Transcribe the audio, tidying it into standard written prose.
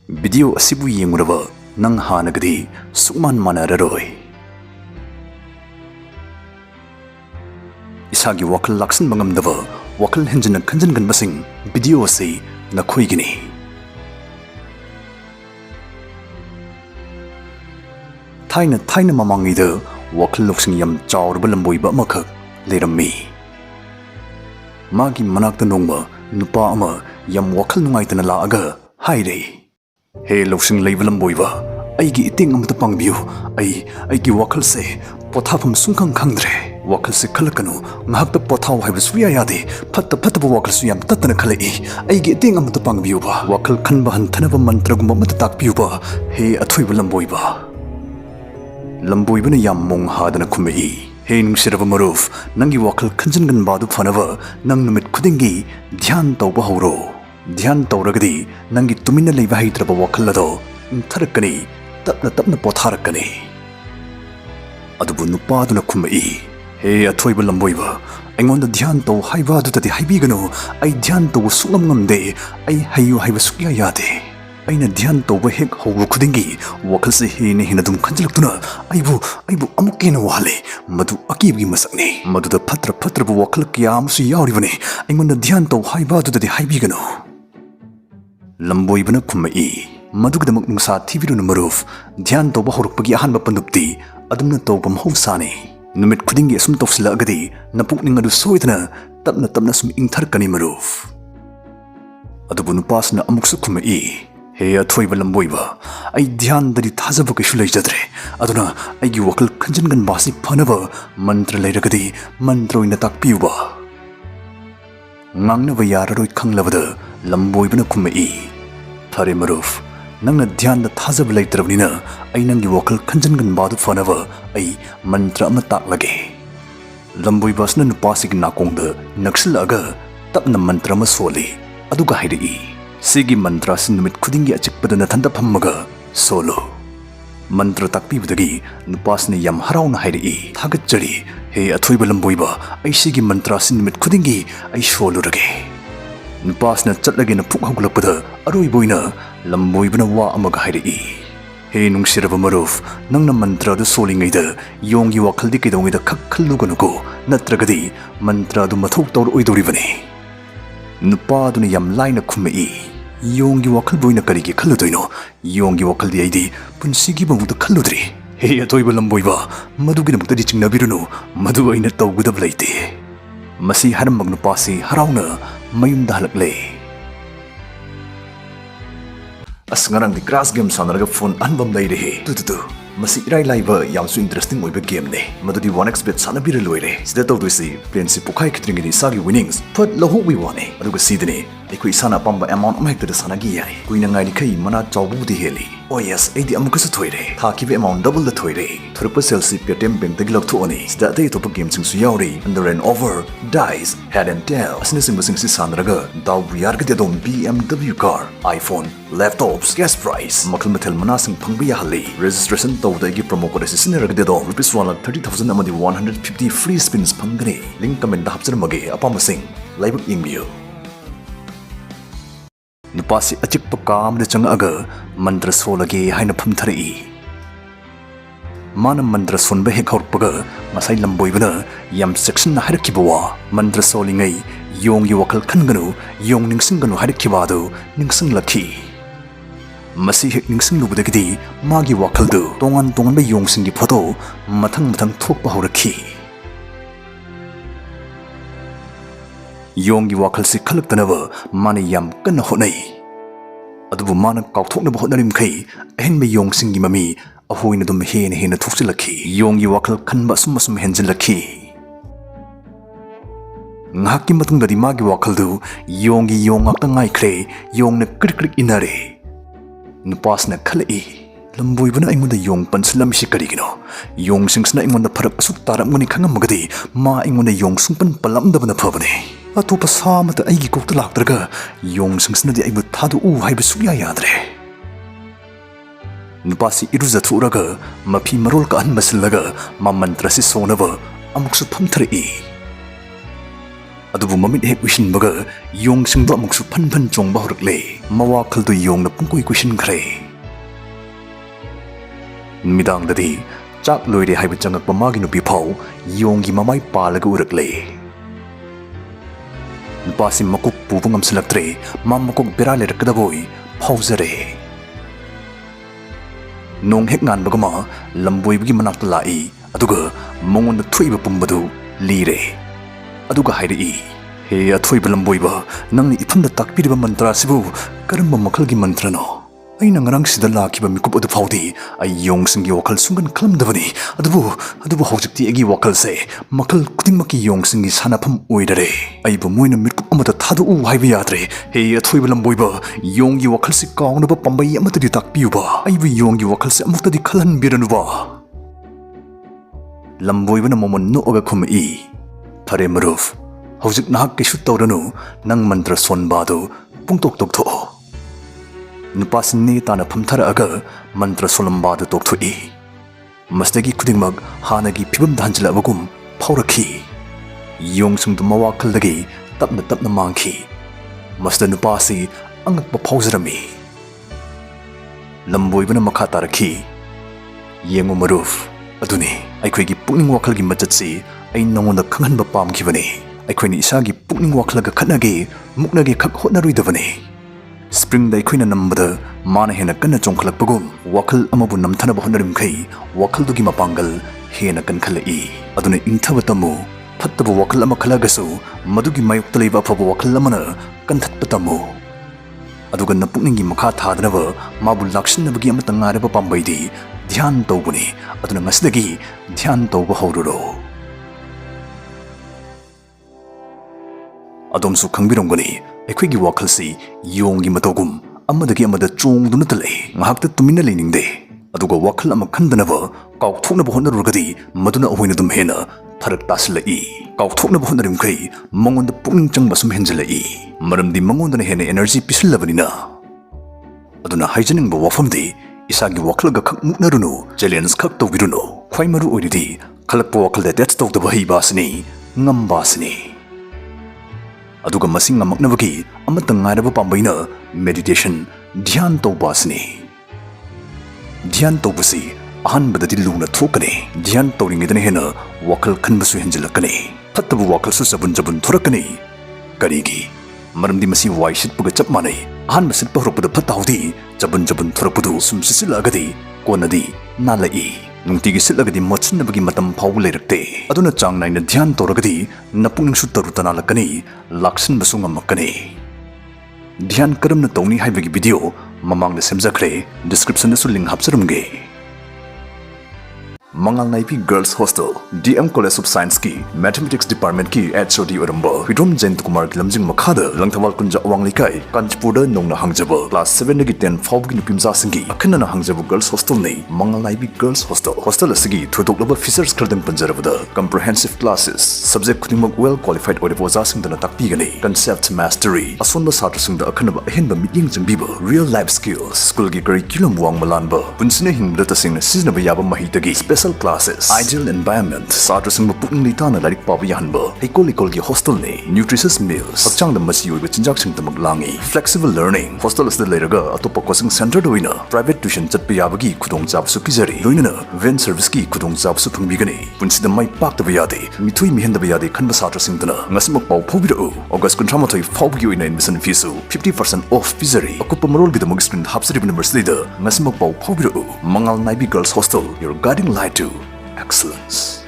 Videosibu Yenguraba nang Hannaga Manararoi. Isagi wakal laksan mangamdava wakal henjana kanjan gan basing video si nakoigini. Taina mamangida wakal luksing yam chawrba lamboy ba makak lerammi. Magi manakta nongba nupa ama yam wakal nungaitana laaga haire. Hey luksing label lamboyba aigi iting amta pangbiu aigi wakal se pothapam sungkang kangdre wakal se khalakanu ngahakta pothaw haiba suya yade phatta wakal suyam tatana khalai aigi iting amta pangbiu ba wakal khanba hanthanaba mantra gumba mata takbiu ba he athoiba lamboyba na yam mong hadana khumei he nungsiraba maruf nangi wakal khanjangan badu phanaba nang numit khudingi dhyan tawba hawro ध्यान तौरगदी नंगी तुमिन्ना लेबा हैत्रबा वखलदो इंथरकनी तपना पोथारकनी अदुबु नुपादुना खुमई हे अथोइबा लंबोइबा अइंगोंदा ध्यान तौ हाइबा दुतदि हाइबिगनो अइ ध्यान तौ सुंगम ngamde अइ हाइयु हाइबा सुक्या यादे अइना ध्यान तौबा हेक हौबु खुदिंगी वखलसे हेने हेना दुम खंजलक्तुना अइबु अमुकेना वाले मधु अकीबगी मसकने मधुदा फत्रबु वखल कियामसु यावरिबने अइंगोंदा ध्यान तौ हाइबा दुतदि हाइबिगनो lamboibana khumai madugdamak nungsa thibiruna maruf dhyan toba horukpagi ahanba pandupti adumna tobam hausani numit khudingi asum tofsila agadi napukning adu soidana tapna sum ingtharkani maruf adubu nupasna amuksu khumai he athoiba lamboiba ai dhyan dari thajaba kishu leijadre aduna aigi wakal khanjangan basi phanaba mantra leiragadi mantra oina takpiuba ngangnaba yararoi khanglabada lamboibana khumai thare maruf nangna dhyan da thajab leitrabnina ai nangi wakal khanjangan badu phanaba ai mantra ama taklage lamboibasna nupasig nakongda nakshilaga tapna mantra ma soli aduga hairi sigi mantra sinumit khudingi achikpada nathanda phammaga solo mantra takpibudagi nupasni yam harauna hairi thagachari he athoiba lamboiba ai sigi mantra sinumit khudingi ai solurage nupasna chatlagena phuk hogulakpada aroiboina lamboibana wa amaga hairi he nungsiraba maruf nangna mantra du solingaida yongi wakhaldi kidongida khakhalluganuko natragadi mantra du mathau tor oidoribane nupa duna yam laina khumei yongi wakhal boina karigi khalludoino yongi wakhaldi aidi punsigi bamuda khalludri he atoiba lamboiba madugina mukta di chingnabirunu madu aina tawgudab leite masi haram nupasi harauna mayumda halakle asngarang di crash game sanaraga phone anbam leirehe tu masi irai laiba yamsu interesting oiba game ne madudi 1xbet sanabira loire sida tawduisi plane si pukai khitringini sagi winnings put lahu wi wane aduga sidine ekoi sana pamba amount amhekta sanagi yai kuina ngai kai mana chawbudi heli oh yes aidi amukasu thoire thakibe amount double the thoire thurpa selsi paytm bank tagi lokthoni sida dei topa game sing su yauri under and over dice head and tail asne sing si sanaraga daw yarga de dom BMW car iPhone laptops gas price makal mathel manasing phangbi hali registration tawdagi promo code sisinaraga de dom ₹130,000 amadi 150 free spins phangani link comment da hapjarmage apamasing laibak ingbiu nupasi achikpa kamda changaga mantra solage haina phamtharai mana mantra sonba hek horpaga masai lamboibana yam section na harkibawa mantra solingai yongi wakal khanganu yong ningsinganu harkibadu ningsing lakhi masi hek ningsing lubudagidi magi wakaldu tongan ba yong singi photo mathang thokpa horakhi yongi wakal si khalaktanaba mani yam kana honai adubu mana kauthoknaba honarim khai ahenba yong singi mami ahoina dum hena thoksilakhi yongi wakal khanba sum henjilakhi ngaki matungdadi magi wakaldu yongi yongakta ngaikhre yongna krik inare nupasna khalai lamboibana aingonda yong pansilam si karigino yong singsna aingonda pharak asuk taramgani khangamagadi ma aingonda yong sungpan palamdabana phabane atopa samata aigi kokta laktraga yong singsnadi aibu thadu u haiba sugya yadre nupasi iruza thuraga mafi marol ka an masilaga ma mantra si sonaba amuksu phamthari ꯑꯗꯨꯕꯨ ꯃꯃꯤꯠ ꯍꯦꯛ ꯎꯏꯁꯤꯟꯕꯒ ꯌꯣꯡꯁꯤꯡꯗꯣ ꯑꯃꯨꯛꯁꯨ ꯐꯟ ꯐꯟ ꯆꯣꯡꯕ ꯍꯧꯔꯛꯂꯦ ꯃꯋꯥꯈꯜꯗꯨ ꯌꯣꯡꯅ ꯄꯨꯡꯀꯣꯏ ꯀꯣꯏꯁꯤꯟꯈ꯭ꯔꯦ ꯅꯨꯃꯤꯗꯥꯡꯗꯗꯤ ꯆꯥꯛ ꯂꯣꯏꯔꯦ ꯍꯥꯏꯕ ꯆꯪꯉꯛꯄ ꯃꯥꯒꯤ ꯅꯨꯄꯤ ꯐꯥꯎ ꯌꯣꯡꯒꯤ ꯃꯃꯥꯏ ꯄꯥꯜꯂꯒ ꯎꯔꯛꯂꯦ ꯅꯨꯄꯥꯁꯤ ꯃꯀꯣꯛ ꯄꯨꯕ ꯉꯝꯁꯤꯜꯂꯛꯇ꯭ꯔꯦ ꯃꯥ ꯃꯀꯣꯛ ꯕꯦꯔꯥ ꯂꯩꯔꯛꯀꯗꯕꯣꯏ ꯐꯥꯎꯖꯔꯦ ꯅꯣꯡ ꯍꯦꯛ ꯉꯥꯟꯕꯒ ꯃꯥ ꯂꯝꯕꯣꯏꯕꯒꯤ ꯃꯅꯥꯛꯇ ꯂꯥꯛꯏ ꯑꯗꯨꯒ ꯃꯉꯣꯟꯗ ꯊꯣꯛꯏꯕ ꯄꯨꯝꯕꯗꯨ ꯂꯤꯔꯦ ꯑꯗꯨꯒ ꯍꯥꯏꯔꯛꯏ ꯍꯦ ꯑꯊꯣꯏꯕ ꯂꯝꯕꯣꯏꯕ ꯅꯪꯅ ꯏꯐꯝꯗ ꯇꯥꯛꯄꯤꯔꯤꯕ ꯃꯟꯇ꯭ꯔ ꯑꯁꯤꯕꯨ ꯀꯔꯝꯕ ꯃꯈꯜꯒꯤ ꯃꯟꯇ꯭ꯔꯅꯣ ꯑꯩꯅ ꯉꯔꯥꯡꯁꯤꯗ ꯂꯥꯛꯈꯤꯕ ꯃꯤꯀꯨꯞ ꯑꯗꯨ ꯐꯥꯎꯗꯤ ꯑꯩ ꯌꯣꯡꯁꯤꯡꯒꯤ ꯋꯥꯈꯜ ꯁꯨꯡꯈꯟ ꯈꯜꯂꯝꯗꯕꯅꯤ ꯑꯗꯨꯕꯨ ꯍꯧꯖꯤꯛꯇꯤ ꯑꯩꯒꯤ ꯋꯥꯈꯜꯁꯦ ꯃꯈꯜ ꯈꯨꯗꯤꯡꯃꯛꯀꯤ ꯌꯣꯡꯁꯤꯡꯒꯤ ꯁꯥꯟꯅꯐꯝ ꯑꯣꯏꯔꯔꯦ ꯑꯩꯕꯨ ꯃꯣꯏꯅ ꯃꯤꯀꯨꯞ ꯑꯃꯗ ꯊꯥꯗꯣꯛꯎ ꯍꯥꯏꯕ ꯌꯥꯗ꯭ꯔꯦ ꯍꯦ ꯑꯊꯣꯏꯕ ꯂꯝꯕꯣꯏꯕ ꯌꯣꯡꯒꯤ ꯋꯥꯈꯜꯁꯤ ꯀꯥꯎꯅꯕ ꯄꯥꯝꯕꯩ ꯑꯃꯇꯗꯤ ꯇꯥꯛꯄꯤꯌꯨꯕ ꯑꯩꯕꯨ ꯌꯣꯡꯒꯤ ꯋꯥꯈꯜꯁꯦ ꯑꯃꯨꯛꯇꯗꯤ ꯈꯜꯍꯟꯕꯤꯔꯅꯨꯕ ꯂꯝꯕꯣꯏꯕꯅ ꯃꯃꯣꯟ ꯅꯣꯛꯑꯒ ꯈꯨꯝꯃꯛꯏ ꯐꯔꯦ ꯃꯔꯨꯞ ꯍꯧꯖꯤꯛ ꯅꯍꯥꯛ ꯀꯩꯁꯨ ꯇꯧꯔꯅꯨ ꯅꯪ ꯃꯟꯇ꯭ꯔ ꯁꯣꯟꯕꯥꯗꯨ ꯄꯨꯡꯇꯣꯛ ꯇꯣꯛꯊꯣꯛꯑꯣ ꯅꯨꯄꯥꯁꯤ ꯅꯦ ꯇꯥꯅ ꯐꯝꯊꯔꯛꯑꯒ ꯃꯟꯇ꯭ꯔ ꯁꯣꯜꯂꯝꯕꯥꯗꯨ ꯇꯣꯛꯊꯣꯛꯏ ꯃꯁꯤꯗꯒꯤ ꯈꯨꯗꯤꯡꯃꯛ ꯍꯥꯟꯅꯒꯤ ꯐꯤꯕꯝꯗ ꯍꯟꯖꯤꯜꯂꯛꯑꯕꯒꯨꯝ ꯐꯥꯎꯔꯛꯈꯤ ꯌꯣꯡꯁꯤꯡꯗꯨ ꯃꯋꯥꯈꯜꯗꯒꯤ ꯇꯞꯅ ꯇꯞꯅ ꯃꯥꯡꯈꯤ ꯃꯁꯤꯗ ꯅꯨꯄꯥꯁꯤ ꯑꯉꯛꯄ ꯐꯥꯎꯖꯔꯝꯃꯤ ꯂꯝꯕꯣꯏꯕꯅ ꯃꯈꯥ ꯇꯥꯔꯛꯈꯤ ꯌꯦꯡꯉꯨ ꯃꯔꯨꯞ ꯑꯗꯨꯅꯤ ꯑꯩꯈꯣꯏꯒꯤ ꯄꯨꯛꯅꯤꯡ ꯋꯥꯈꯜꯒꯤ ꯃꯆꯠꯁꯤ ꯑꯩ ꯅꯉꯣꯟꯗ ꯈꯪꯍꯟꯕ ꯄꯥꯝꯈꯤꯕꯅꯤ ꯑꯩꯈꯣꯏꯅ ꯏꯁꯥꯒꯤ ꯄꯨꯛꯅꯤꯡ ꯋꯥꯈꯜꯒ ꯈꯠꯅꯒꯦ ꯃꯨꯛꯅꯒꯦ ꯈꯛ ꯍꯣꯠꯅꯔꯣꯏꯗꯕꯅꯤ ꯁ꯭ꯄ꯭ꯔꯤꯡꯗ ꯑꯩꯈꯣꯏꯅ ꯅꯝꯕꯗ ꯃꯥꯅ ꯍꯦꯟꯅ ꯀꯟꯅ ꯆꯣꯡꯈꯠꯂꯛꯄꯒꯨꯝ ꯋꯥꯈꯜ ꯑꯃꯕꯨ ꯅꯝꯊꯅꯕ ꯍꯣꯠꯅꯔꯤꯃꯈꯩ ꯋꯥꯈꯜꯗꯨꯒꯤ ꯃꯄꯥꯡꯒꯜ ꯍꯦꯟꯅ ꯀꯟꯈꯠꯂꯛꯏ ꯑꯗꯨꯅ ꯏꯪꯊꯕ ꯇꯝꯃꯨ ꯐꯠꯇꯕ ꯋꯥꯈꯜ ꯑꯃ ꯈꯜꯂꯒꯁꯨ ꯃꯗꯨꯒꯤ ꯃꯥꯌꯣꯛꯇ ꯂꯩꯕ ꯑꯐꯕ ꯋꯥꯈꯜ ꯑꯃꯅ ꯀꯟꯊꯠꯄ ꯇꯝꯃꯨ ꯑꯗꯨꯒ ꯅꯄꯨꯛꯅꯤꯡꯒꯤ ꯃꯈꯥ ꯊꯥꯗꯅꯕ ꯃꯥꯕꯨ ꯂꯥꯛꯁꯤꯟꯅꯕꯒꯤ ꯑꯃꯠꯇ ꯉꯥꯏꯔꯕ ꯄꯥꯝꯕꯩꯗꯤ ꯙ꯭ꯌꯥꯟ ꯇꯧꯕꯅꯤ ꯑꯗꯨꯅ ꯉꯁꯤꯗꯒꯤ ꯙ꯭ꯌꯥꯟ ꯇꯧꯕ ꯍꯧꯔꯨꯔꯣ ꯑꯗꯣꯝꯁꯨ ꯈꯪꯕꯤꯔꯝꯒꯅꯤ ꯑꯩꯈꯣꯏꯒꯤ ꯋꯥꯈꯜꯁꯤ ꯌꯣꯡꯒꯤ ꯃꯇꯧꯒꯨꯝ ꯑꯃꯗꯒꯤ ꯑꯃꯗ ꯆꯣꯡꯗꯨꯅꯇ ꯂꯩ ꯉꯥꯏꯍꯥꯛꯇ ꯇꯨꯃꯤꯟꯅ ꯂꯩꯅꯤꯡꯗꯦ ꯑꯗꯨꯒ ꯋꯥꯈꯜ ꯑꯃ ꯈꯟꯗꯅꯕ ꯀꯥꯎꯊꯣꯛꯅꯕ ꯍꯣꯠꯅꯔꯨꯔꯒꯗꯤ ꯃꯗꯨꯅ ꯑꯩꯈꯣꯏꯅ ꯑꯗꯨꯝ ꯍꯦꯟꯅ ꯐꯔꯛ ꯇꯥꯁꯤꯜꯂꯛꯏ ꯀꯥꯎꯊꯣꯛꯅꯕ ꯍꯣꯠꯅꯔꯤꯃꯈꯩ ꯃꯉꯣꯟꯗ ꯄꯨꯛꯅꯤꯡ ꯆꯪꯕ ꯁꯨꯝ ꯍꯦꯟꯖꯤꯜꯂꯛꯏ ꯃꯔꯝꯗꯤ ꯃꯉꯣꯟꯗꯅ ꯍꯦꯟꯅ ꯑꯦꯅꯔꯖꯤ ꯄꯤꯁꯤꯜꯂꯕꯅꯤꯅ ꯑꯗꯨꯅ ꯍꯥꯏꯖꯅꯤꯡꯕ ꯋꯥꯐꯝꯗꯤ ꯏꯁꯥꯒꯤ ꯋꯥꯈꯜꯒ ꯈꯛ ꯃꯨꯛꯅꯔꯨꯅꯨ ꯆꯦꯂꯦꯟꯖ ꯈꯛ ꯇꯧꯕꯤꯔꯨꯅꯨ ꯈ꯭ꯋꯥꯏ ꯃꯔꯨ ꯑꯣꯏꯔꯤꯗꯤ ꯈꯜꯂꯛꯄ ꯋꯥꯈꯜꯗ ꯑꯦꯇꯦꯆ ꯇꯧꯗꯕ ꯍꯩꯕ ꯑꯁꯤꯅꯤ ꯉꯝꯕ ꯑꯁꯤꯅꯤ ꯑꯗꯨꯒ ꯃꯁꯤ ꯉꯝꯃꯛꯅꯕꯒꯤ ꯑꯃꯠꯇ ꯉꯥꯏꯔꯕ ꯄꯥꯝꯕꯩꯅ ꯃꯦꯗꯤꯇꯦꯁꯟ ꯙ꯭ꯌꯥꯟ ꯇꯧꯕ ꯑꯁꯤꯅꯤ ꯙ꯭ꯌꯥꯟ ꯇꯧꯕꯁꯤ ꯑꯍꯥꯟꯕꯗꯗꯤ ꯂꯨꯅ ꯊꯣꯛꯀꯅꯤ ꯙ꯭ꯌꯥꯟ ꯇꯧꯔꯤꯉꯩꯗꯅ ꯍꯦꯟꯅ ꯋꯥꯈꯜ ꯈꯟꯕꯁꯨ ꯍꯦꯟꯖꯤꯜꯂꯛꯀꯅꯤ ꯐꯠꯇꯕ ꯋꯥꯈꯜꯁꯨ ꯆꯕꯨꯟ ꯊꯣꯔꯛꯀꯅꯤ ꯀꯔꯤꯒꯤ ꯃꯔꯝꯗꯤ ꯃꯁꯤ ꯋꯥꯏ ꯁꯤꯠꯄꯒ ꯆꯞ ꯃꯥꯟꯅꯩ ꯑꯍꯥꯟꯕ ꯁꯤꯠꯄ ꯍꯧꯔꯛꯄꯗ ꯐꯠꯇ ꯍꯥꯎꯗꯤ ꯆꯕꯨꯟ ꯊꯣꯔꯛꯄꯗꯨ ꯁꯨꯝ ꯁꯤꯠꯆꯤꯜꯂꯛꯑꯒꯗꯤ ꯀꯣꯟꯅꯗꯤ ꯅꯥꯜꯂꯛꯏ ꯅꯨꯡꯇꯤꯒꯤ ꯁꯤꯠꯂꯒꯗꯤ ꯃꯣꯠꯁꯤꯟꯅꯕꯒꯤ ꯃꯇꯝ ꯐꯥꯎꯕ ꯂꯩꯔꯛꯇꯦ ꯑꯗꯨꯅ ꯆꯥꯡ ꯅꯥꯏꯅ ꯙ꯭ꯌꯥꯟ ꯇꯧꯔꯒꯗꯤ ꯅꯄꯨꯛꯅꯤꯡꯁꯨ ꯇꯔꯨ ꯇꯅꯥꯜꯂꯛꯀꯅꯤ ꯂꯥꯛꯁꯤꯟꯕꯁꯨ ꯉꯝꯃꯛꯀꯅꯤ ꯙ꯭ꯌꯥꯟ ꯀꯔꯝꯅ ꯇꯧꯅꯤ ꯍꯥꯏꯕꯒꯤ ꯚꯤꯗꯤꯑꯣ ꯃꯃꯥꯡꯗ ꯁꯦꯝꯖꯈ꯭ꯔꯦ ꯗꯤꯁꯀ꯭ꯔꯤꯞꯁꯟꯗꯁꯨ ꯂꯤꯡꯛ ꯍꯥꯞꯆꯔꯝꯒꯦ Mangal Naibi girls hostel DM college of ꯁꯥꯏꯟꯁꯀꯤ ꯃꯦꯊꯃꯦꯇꯤꯛꯁ ꯗꯤꯄꯥꯔꯠꯃꯦꯟꯠꯀꯤ HOD ꯑꯣꯏꯔꯝꯕ ꯍꯨꯏꯗ꯭ꯔꯣꯝ ꯖꯌꯟꯇꯀꯨꯃꯥꯔꯒꯤ ꯂꯝꯖꯤꯡ ꯃꯈꯥꯗ ꯂꯪꯊꯕꯥꯜ ꯀꯨꯟꯖ ꯑꯋꯥꯡ ꯂꯩꯀꯥꯏ ꯀꯥꯟꯆꯤꯄꯨꯔꯗ ꯅꯧꯅ ꯍꯥꯡꯖꯕ ꯀ꯭ꯂꯥꯁ 7ꯗꯒꯤ 10 ꯐꯥꯎꯕꯒꯤ ꯅꯨꯄꯤꯃꯆꯥꯁꯤꯡꯒꯤ ꯑꯈꯟꯅꯅ ꯍꯥꯡꯖꯕ ꯒꯔꯜꯁ ꯍꯣꯁꯇꯦꯜꯅꯤ ꯃꯉꯥꯜ ꯅꯥꯏꯕꯤ ꯒꯔꯜꯁ ꯍꯣꯁꯇꯦꯜ ꯑꯁꯤꯒꯤ ꯊꯣꯏꯗꯣꯛꯂꯕ ꯐꯤꯆꯔꯁ ꯈꯔꯗꯪ ꯄꯟꯖꯔꯕꯗ ꯀꯝꯄ꯭ꯔꯍꯦꯟꯁꯤቭ ꯀ꯭ꯂꯥꯁꯦꯁ ꯁꯕꯖꯦꯛ ꯈꯨꯗꯤꯡꯃꯛ ꯋꯦꯜ ꯀ꯭ꯋꯥꯂꯤꯐꯥꯏꯗ ꯑꯣꯏꯔꯕ ꯑꯣꯖꯥꯁꯤꯡꯗꯨꯅ ꯇꯥꯛꯄꯤꯒꯅꯤ ꯀꯟꯁꯦꯞꯠ ꯃꯥꯁꯇꯔꯤ ꯑꯁꯣꯟꯕ ꯁꯥꯇ꯭ꯔꯁꯤꯡꯗ ꯑꯈꯟꯅꯕ ꯑꯍꯦꯟꯕ ꯃꯤꯠꯌꯦꯡ ꯆꯪꯕꯤꯕ ꯔꯤꯌꯦꯜ ꯂꯥꯏꯐ ꯁ꯭ꯀꯤꯜꯁ ꯁ꯭ꯀꯨꯜꯒꯤ ꯀꯔꯤꯀꯨꯂꯝ ꯋꯥꯡꯃ ꯂꯥꯟꯕ ꯄꯨꯟꯁꯤꯅ ꯍꯤꯡꯕꯗ ꯇꯁꯦꯡꯅ ꯁꯤꯖꯤꯟꯅꯕ ꯌꯥꯕ ꯃꯍꯩꯇꯒꯤ ꯁ꯭ꯄꯦꯁꯦꯜ ꯀ꯭ꯂꯥꯁꯦꯁ ꯑꯥꯏꯗꯤꯌꯦꯜ एनवायरनमेंट सात्रसिंह पुकनिंग लेताना लाइक पाबा याहनबा हेकोल की हॉस्टल ने न्यूट्रिशियस मील्स हक्चांगदा मसी ओइबा चिंजाकसिंगदमक लांगी फ्लेक्सिबल लर्निंग हॉस्टल असदा लेरगा अतोपा कोचिंग सेंटर दोइना प्राइवेट ट्यूशन चटपा याबगी खुदोंचाबसु पिजरी लोइनना वेन सर्विस की खुदोंचाबसु फंगबिगनी पुंसिदा माइ पाक्तबा यादे मिथुई मिहन्दबा यादे खनबा सात्रसिंगदना ngasimak पाउ फोबिरउ ऑगस्ट 19 फाउबगी ओइना एडमिशन फीसु 50% ऑफ पिजरी अकुपा मरोलगिदमक स्क्रीन हापसरिब नंबर सिदा ngasimak पाउ फोबिरउ Mangal Naibi girls hostel your guiding light to excellence.